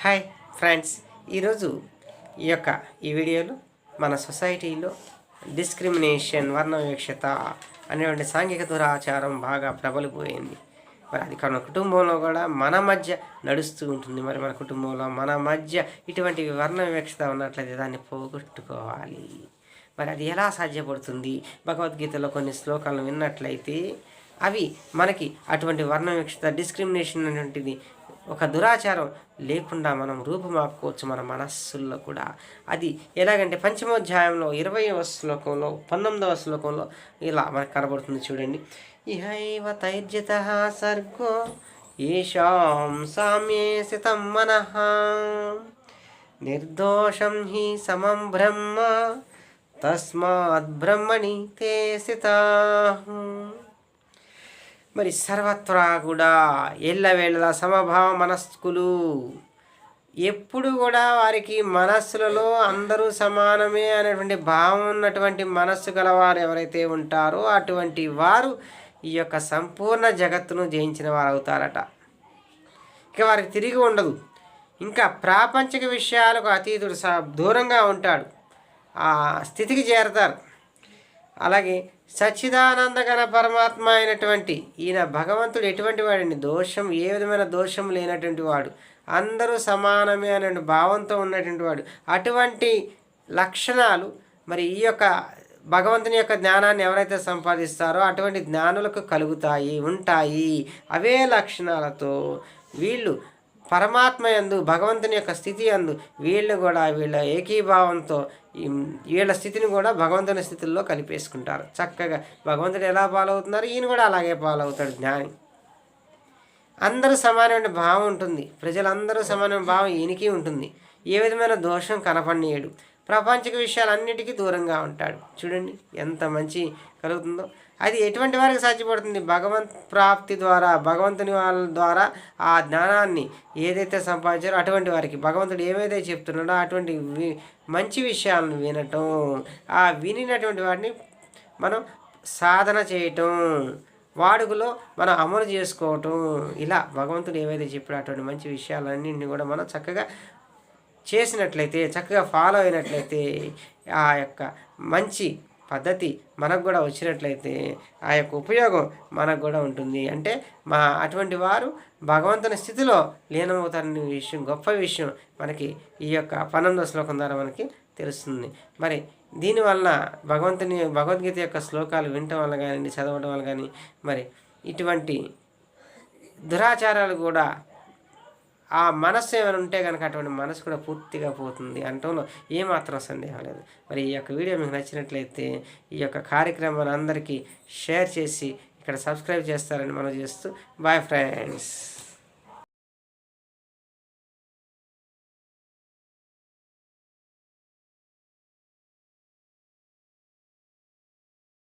Hi friends, ఈరోజు ఈ వీడియోలో మన సొసైటీలో డిస్క్రిమినేషన్, వర్ణ వివక్షత అనేటువంటి సాంఘిక దురాచారం బాగా ప్రబలిపోయింది. మరి అది మన కుటుంబంలో కూడా మన మధ్య నడుస్తూ ఉంటుంది. మరి మన కుటుంబంలో మన మధ్య ఇటువంటి వర్ణ వివక్షత ఉన్నట్లయితే దాన్ని పోగొట్టుకోవాలి. మరి అది ఎలా సాధ్యపడుతుంది? భగవద్గీతలో కొన్ని శ్లోకాలను విన్నట్లయితే అవి మనకి అటువంటి వర్ణ వివక్షత, డిస్క్రిమినేషన్ అనేటువంటిది ఒక దురాచారం లేకుండా మనం రూపుమాపుకోవచ్చు మన మనస్సుల్లో కూడా. అది ఎలాగంటే పంచమోధ్యాయంలో 20వ శ్లోకంలో 19వ శ్లోకంలో ఇలా మనకు కనబడుతుంది. చూడండి. ఇహైవ తైర్జిత సర్గో ఏషాం సామ్యే సితం మనః నిర్దోషం హి సమం బ్రహ్మ తస్మాత్ బ్రహ్మణి తే స్థితాః. మరి సర్వత్రా కూడా ఎల్లవేళలా సమభావ మనస్కులు, ఎప్పుడు కూడా వారికి మనస్సులలో అందరూ సమానమే అనేటువంటి భావం ఉన్నటువంటి మనస్సు గలవారు ఎవరైతే ఉంటారో అటువంటి వారు ఈ యొక్క సంపూర్ణ జగత్తును జయించిన వారు అవుతారట. ఇక వారికి తిరిగి ఉండదు. ఇంకా ప్రాపంచిక విషయాలకు అతీతుడు దూరంగా ఉంటాడు, ఆ స్థితికి చేరతారు. అలాగే సచ్చిదానందగణ పరమాత్మ అయినటువంటి ఈయన భగవంతుడు ఎటువంటి వాడిని, దోషం ఏ విధమైన దోషం లేనటువంటి వాడు, అందరూ సమానమే అనే భావంతో ఉన్నటువంటి వాడు. అటువంటి లక్షణాలు మరి ఈ యొక్క భగవంతుని యొక్క జ్ఞానాన్ని ఎవరైతే సంపాదిస్తారో అటువంటి జ్ఞానులకు కలుగుతాయి, ఉంటాయి. అవే లక్షణాలతో వీళ్ళు పరమాత్మ యందు, భగవంతుని యొక్క స్థితి యందు వీళ్ళు కూడా వీళ్ళ ఏకీభావంతో వీళ్ళ స్థితిని కూడా భగవంతుని స్థితుల్లో కలిపేసుకుంటారు. చక్కగా భగవంతుడు ఎలా ఫాలో అవుతున్నారు, ఈయన కూడా అలాగే ఫాలో అవుతాడు జ్ఞాని. అందరూ సమానమైన భావం ఉంటుంది, ప్రజలందరూ సమానమైన భావం ఈయనకి ఉంటుంది. ఏ విధమైన దోషం కనపడనీయడు, ప్రపంచిక విషయాలన్నిటికీ దూరంగా ఉంటాడు. చూడండి ఎంత మంచి కలుగుతుందో. అది ఎటువంటి వారికి సాధ్యపడుతుంది? భగవంత్ ప్రాప్తి ద్వారా, భగవంతుని వాళ్ళ ద్వారా ఆ జ్ఞానాన్ని ఏదైతే సంపాదించారో అటువంటి వారికి భగవంతుడు ఏవైతే చెప్తున్నాడో అటువంటి మంచి విషయాలను వినటం, ఆ వినినటువంటి వాటిని మనం సాధన చేయటం, వాడుకలో మనం అమలు చేసుకోవటం, ఇలా భగవంతుడు ఏవైతే చెప్పాడో అటువంటి మంచి విషయాలన్నింటినీ కూడా మనం చక్కగా చేసినట్లయితే, చక్కగా ఫాలో అయినట్లయితే, ఆ యొక్క మంచి పద్ధతి మనకు కూడా వచ్చినట్లయితే ఆ యొక్క ఉపయోగం మనకు కూడా ఉంటుంది. అంటే అటువంటి వారు భగవంతుని స్థితిలో లీనమవుతారనే విషయం, గొప్ప విషయం మనకి ఈ యొక్క 19వ శ్లోకం ద్వారా మనకి తెలుస్తుంది. మరి దీనివల్ల భగవద్గీత యొక్క శ్లోకాలు వినటం వల్ల కానీ, చదవడం వల్ల కానీ మరి ఇటువంటి దురాచారాలు కూడా, ఆ మనస్సు ఏమైనా ఉంటే కనుక అటువంటి మనసు కూడా పూర్తిగా పోతుంది అనటంలో ఏమాత్రం సందేహం లేదు. మరి ఈ యొక్క వీడియో మీకు నచ్చినట్లయితే ఈ యొక్క కార్యక్రమాన్ని అందరికీ షేర్ చేసి ఇక్కడ సబ్స్క్రైబ్ చేస్తారని మనం చేస్తూ బాయ్ ఫ్రెండ్స్.